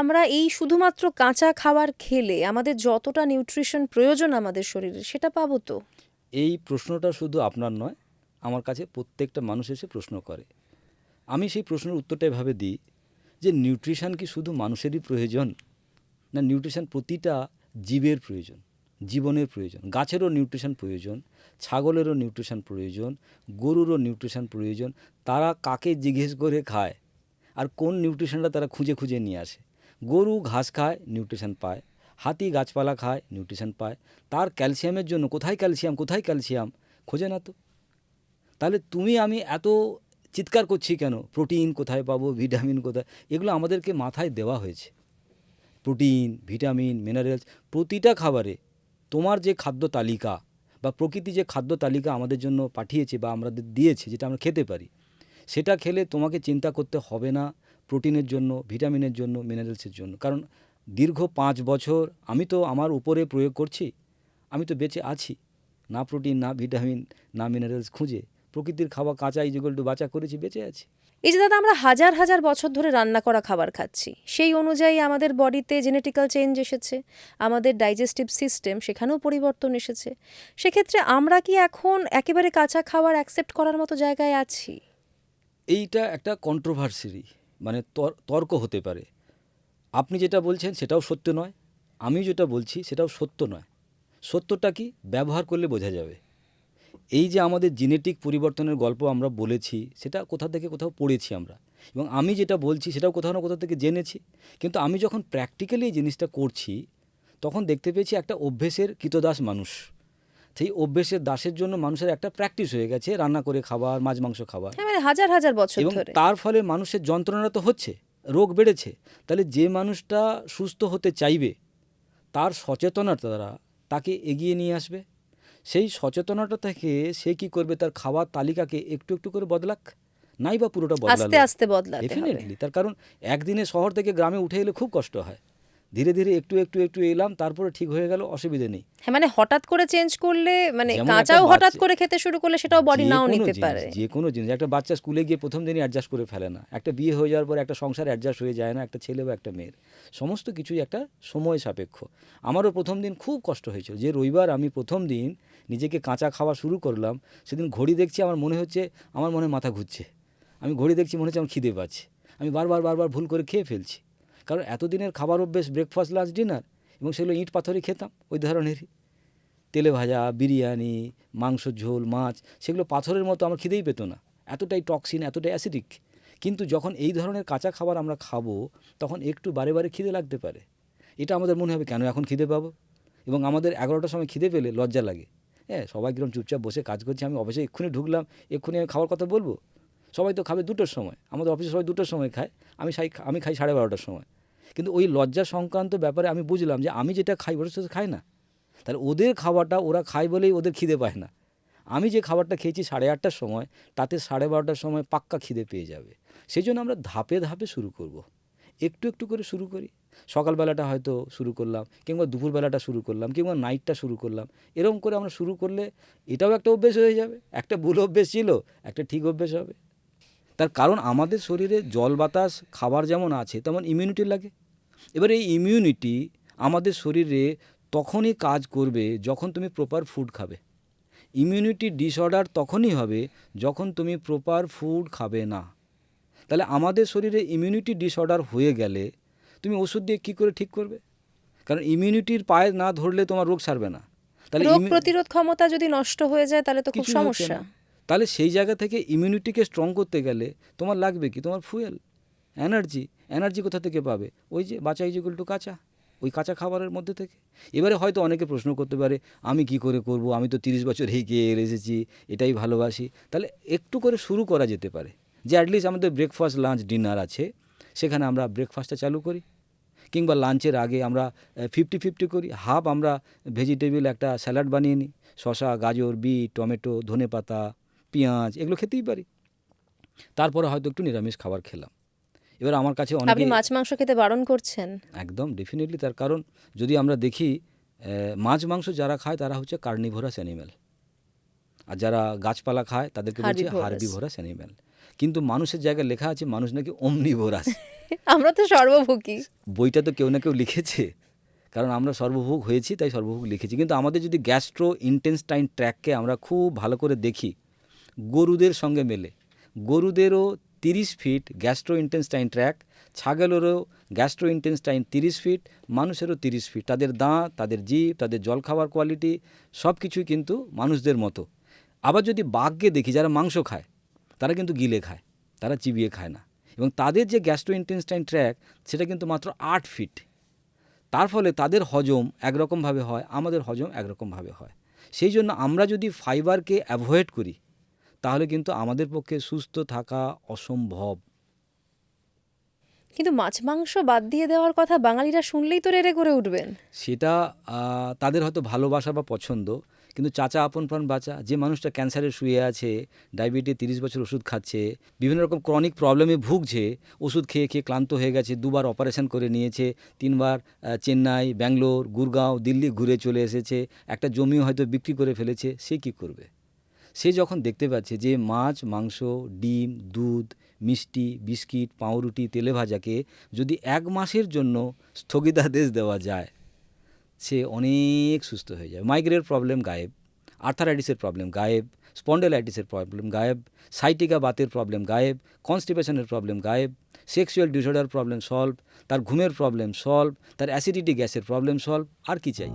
আমরা এই শুধুমাত্র কাঁচা খাবার খেলে আমাদের যতটা নিউট্রিশন প্রয়োজন আমাদের শরীরে সেটা পাবো তো? এই প্রশ্নটা শুধু আপনার নয়, আমার কাছে প্রত্যেকটা মানুষ এসে প্রশ্ন করে। আমি সেই প্রশ্নের উত্তরটা এভাবে দিই যে নিউট্রিশন কি শুধু মানুষেরই প্রয়োজন, না নিউট্রিশন প্রতিটা জীবের প্রয়োজন, জীবনের প্রয়োজন। গাছেরও নিউট্রিশন প্রয়োজন, ছাগলেরও নিউট্রিশন প্রয়োজন, গরুরও নিউট্রিশন প্রয়োজন। তারা কাকে জিজ্ঞেস করে খায় আর কোন নিউট্রিশনটা তারা খুঁজে খুঁজে নিয়ে আসে। গরু ঘাস খায়, নিউট্রিশন পায়। হাতি গাছপালা খায়, নিউট্রিশন পায়। তার ক্যালসিয়ামের জন্য কোথায় ক্যালসিয়াম কোথায় ক্যালসিয়াম খোঁজে না তো। তাহলে তুমি আমি এত চিৎকার করছি কেন, প্রোটিন কোথায় পাবো, ভিটামিন কোথায়? এগুলো আমাদেরকে মাথায় দেওয়া হয়েছে। প্রোটিন, ভিটামিন, মিনারেলস প্রতিটা খাবারে তোমার যে খাদ্য তালিকা বা প্রকৃতি যে খাদ্য তালিকা আমাদের জন্য পাঠিয়েছে বা আমাদের দিয়েছে, যেটা আমরা খেতে পারি, সেটা খেলে তোমাকে চিন্তা করতে হবে না প্রোটিনের জন্য, ভিটামিনের জন্য, মিনারেলসের জন্য। কারণ দীর্ঘ 5 বছর আমি তো আমার উপরে প্রয়োগ করছি, আমি তো বেঁচে আছি। না প্রোটিন, না ভিটামিন, না মিনারেলস খুঁজে প্রকৃতির খাওয়া কাঁচা ইজুগল টু বাঁচা করেছি, বেঁচে আছি। এই যে দাদা আমরা হাজার হাজার বছর ধরে রান্না করা খাবার খাচ্ছি, সেই অনুযায়ী আমাদের বডিতে জেনেটিক্যাল চেঞ্জ এসেছে, আমাদের ডাইজেস্টিভ সিস্টেম সেখানেও পরিবর্তন এসেছে। সেক্ষেত্রে আমরা কি এখন একেবারে কাঁচা খাবার অ্যাকসেপ্ট করার মতো জায়গায় আছি? এইটা একটা কন্ট্রোভার্সি, মানে তর্ক হতে পারে। আপনি যেটা বলছেন সেটাও সত্য নয়, আমি যেটা বলছি সেটাও সত্য নয়। সত্যটা কি ব্যবহার করলে বোঝা যাবে। এই যে আমাদের জেনেটিক পরিবর্তনের গল্প আমরা বলেছি, সেটা কোথা থেকে কোথাও পড়েছি আমরা, এবং আমি যেটা বলছি সেটাও কোথাও না কোথাও থেকে জেনেছি। কিন্তু আমি যখন প্র্যাকটিক্যালি এই জিনিসটা করছি, তখন দেখতে পেয়েছি একটা অভ্যেসের কৃতদাস মানুষ। সেই অভ্যেসের দাসের জন্য মানুষের একটা প্র্যাকটিস হয়ে গেছে রান্না করে খাবার, মাছ মাংস খাবার, হ্যাঁ, মানে হাজার হাজার বছর এবং ধরে। তার ফলে মানুষের যন্ত্রণা তো হচ্ছে, রোগ বেড়েছে। তাহলে যে মানুষটা সুস্থ হতে চাইবে, তার সচেতনতা দ্বারা তাকে এগিয়ে নিয়ে আসবে। সেই সচেতনতা থেকে সে কি করবে, তার খাওয়ার তালিকাকে একটু একটু করে বদলাক, নাই বা পুরোটা আস্তে বদলালো। আস্তে বদলাতে হবে। ডেফিনেটলি, তার কারণ একদিনে শহর থেকে গ্রামে উঠে এলে খুব কষ্ট হয়। ধীরে ধীরে একটু একটু একটু এলাম, তারপরে ঠিক হয়ে গেল, অসুবিধে নেই। হ্যাঁ, মানে হঠাৎ করে চেঞ্জ করলে, মানে যেমন একটা কাঁচাও হঠাৎ বাচ্চা, করে খেতে শুরু করলে সেটাও বডি যে নাও কোনো নিতে জিনিস, পারে। যে কোনো জিনিস, একটা বাচ্চা স্কুলে গিয়ে প্রথম দিনই অ্যাডজাস্ট করে ফেলে না। একটা বিয়ে হয়ে যাওয়ার পর একটা সংসার অ্যাডজাস্ট হয়ে যায় না, একটা ছেলে বা একটা মেয়ের। সমস্ত কিছুই একটা সময় সাপেক্ষ। আমারও প্রথম দিন খুব কষ্ট হয়েছিল। যে রবিবার আমি প্রথম দিন নিজেকে কাঁচা খাওয়া শুরু করলাম, সেদিন ঘড়ি দেখছি, আমার মনে হচ্ছে, আমার মনে মাথা ঘুরছে। আমি ঘড়ি দেখছি, মনে হচ্ছে আমার খিদে পাচ্ছে। আমি বারবার বারবার ভুল করে খেয়ে ফেলছি। কারণ এতদিনের খাবার অভ্যেস ব্রেকফাস্ট, লাঞ্চ, ডিনার, এবং সেগুলো ইঁট পাথরই খেতাম, ওই ধরনেরই তেলে ভাজা, বিরিয়ানি, মাংস ঝোল, মাছ, সেগুলো পাথরের মতো, আমার খিদেই পেত না। এতটাই টক্সিন, এতটাই অ্যাসিডিক। কিন্তু যখন এই ধরনের কাঁচা খাবার আমরা খাবো, তখন একটু বারে বারে খিদে লাগতে পারে। এটা আমাদের মনে হবে কেন এখন খিদে পাবো, এবং আমাদের 11টার সময় খিদে পেলে লজ্জা লাগে। হ্যাঁ, সবাই কিরম চুপচাপ বসে কাজ করছে, আমি অফিসে এক্ষুনি ঢুকলাম, এক্ষুনি আমি খাওয়ার কথা বলবো। সবাই তো খাবে 2টোর সময়, আমাদের অফিসে সবাই 2টোর সময় খায়, আমি খাই 12:30টার সময়। কিন্তু ওই লজ্জা সংক্রান্ত ব্যাপারে আমি বুঝলাম যে আমি যেটা খাই ওরা সাথে খায় না। তাহলে ওদের খাওয়াটা ওরা খায় বলেই ওদের খিদে পায় না। আমি যে খাবারটা খেয়েছি 8:30টার সময়, তাতে 12:30টার সময় পাক্কা খিদে পেয়ে যাবে। সেই জন্য আমরা ধাপে ধাপে শুরু করব, একটু একটু করে শুরু করি। সকালবেলাটা হয়তো শুরু করলাম, কিংবা দুপুরবেলাটা শুরু করলাম, কিংবা নাইটটা শুরু করলাম। এরকম করে আমরা শুরু করলে এটাও একটা অভ্যেস হয়ে যাবে। একটা ভুল অভ্যেস ছিল, একটা ঠিক অভ্যেস হবে। তার কারণ আমাদের শরীরে জল, বাতাস, খাবার যেমন আছে, তেমন ইমিউনিটি লাগে। এবার এই ইমিউনিটি আমাদের শরীরে তখনই কাজ করবে যখন তুমি প্রপার ফুড খাবে। ইমিউনিটি ডিসঅর্ডার তখনই হবে যখন তুমি প্রপার ফুড খাবে না। তাহলে আমাদের শরীরে ইমিউনিটি ডিসঅর্ডার হয়ে গেলে তুমি ওষুধ দিয়ে কী করে ঠিক করবে? কারণ ইমিউনিটির পায়ে না ধরলে তোমার রোগ সারবে না। তাহলে রোগ প্রতিরোধ ক্ষমতা যদি নষ্ট হয়ে যায় তাহলে তো খুব কিছুই হচ্ছে সমস্যা। না। তাহলে সেই জায়গা থেকে ইমিউনিটিকে স্ট্রং করতে গেলে তোমার লাগবে কি? তোমার ফুয়েল, এনার্জি। এনার্জি কোথা থেকে পাবে? ওই যে বাঁচা ইজ টু কাঁচা, ওই কাঁচা খাবারের মধ্যে থেকে। এবারে হয়তো অনেকে প্রশ্ন করতে পারে, আমি কি করে করব, আমি তো 30 বছর এগিয়ে এসেছি, এটাই ভালোবাসি। তাহলে একটু করে শুরু করা যেতে পারে, যে অ্যাটলিস্ট আমাদের ব্রেকফাস্ট, লাঞ্চ, ডিনার আছে, সেখানে আমরা ব্রেকফাস্টটা চালু করি, কিংবা লাঞ্চের আগে আমরা 50-50 করি। হাফ আমরা ভেজিটেবল একটা স্যালাড বানিয়ে নিই, শসা, গাজর, বিট, টমেটো, ধনেপাতা, পেঁয়াজ, এগুলো খেতেই পারি। তারপরে হয়তো একটু নিরামিষ খাবার খেলাম। এবার আমার কাছে আপনি অনেকে মাছ মাংস খেতে বারণ করছেন? একদম ডেফিনেটলি। তার কারণ যদি আমরা দেখি, মাছ মাংস যারা খায় তারা হচ্ছে কার্নিভোরাস অ্যানিম্যাল, আর যারা গাছপালা খায় তাদেরকে বলছে Herbivorous। Herbivorous animal. কিন্তু মানুষের জায়গায় লেখা আছে মানুষ নাকি অমনিভোরাস। আমরা তো সর্বভুকি। বইটা তো কেউ না কেউ লিখেছে, কারণ আমরা সর্বভোগ হয়েছি তাই সর্বভোগ লিখেছি। কিন্তু আমাদের যদি গ্যাস্ট্রো ইন্টেস্টাইন ট্র্যাককে আমরা খুব ভালো করে দেখি, গরুদের সঙ্গে মেলে, গরুদেরও 30 ফিট গ্যাস্ট্রো ইন্টেস্টাইন ট্র্যাক, ছাগলেরও গ্যাস্ট্রো ইন্টেস্টাইন 30 ফিট, মানুষেরও 30 ফিট। তাদের দাঁত, তাদের জিভ, তাদের জল খাওয়ার কোয়ালিটি সব কিছুই কিন্তু মানুষদের মতো। আবার যদি বাঘকে দেখি যারা মাংস খায়, তারা কিন্তু গিলে খায়, তারা চিবিয়ে খায় না, এবং তাদের যে গ্যাস্ট্রো ইন্টেস্টাইন ট্র্যাক সেটা কিন্তু মাত্র 8 ফিট। তার ফলে তাদের হজম একরকমভাবে হয়, আমাদের হজম একরকমভাবে হয়। সেই জন্য আমরা যদি ফাইবারকে অ্যাভয়েড করি তাহলে কিন্তু আমাদের পক্ষে সুস্থ থাকা অসম্ভব। কিন্তু মাছ মাংস বাদ দিয়ে দেওয়ার কথা বাঙালিরা শুনলেই তো রেড়ে করে উঠবেন। সেটা তাদের হয়তো ভালোবাসা বা পছন্দ, কিন্তু চাচা আপন প্রাণ বাঁচা, যে মানুষটা ক্যান্সারে শুয়ে আছে, ডায়াবেটিস 30 বছর ওষুধ খাচ্ছে, বিভিন্ন রকম ক্রনিক প্রবলেমে ভুগছে, ওষুধ খেয়ে খেয়ে ক্লান্ত হয়ে গেছে, 2বার অপারেশন করে নিয়েছে, 3বার চেন্নাই, ব্যাঙ্গালোর, গুরগাঁও, দিল্লি ঘুরে চলে এসেছে, একটা জমিও হয়তো বিক্রি করে ফেলেছে, সে কী করবে? সে যখন দেখতে পাচ্ছে যে মাছ, মাংস, ডিম, দুধ, মিষ্টি, বিস্কিট, পাউরুটি, তেলে ভাজাকে যদি 1 মাসের জন্য স্থগিতাদেশ দেওয়া যায়, সে অনেক সুস্থ হয়ে যায়। মাইগ্রেনের প্রবলেম গায়েব, আর্থারাইটিসের প্রবলেম গায়েব, স্পন্ডেলাইটিসের প্রবলেম গায়েব, সাইটিকা বাতের প্রবলেম গায়েব, কনস্টিপেশনের প্রবলেম গায়েব, সেক্সুয়াল ডিসঅর্ডার প্রবলেম সলভ, তার ঘুমের প্রবলেম সলভ, তার অ্যাসিডিটি গ্যাসের প্রবলেম সলভ। আর কি চাই?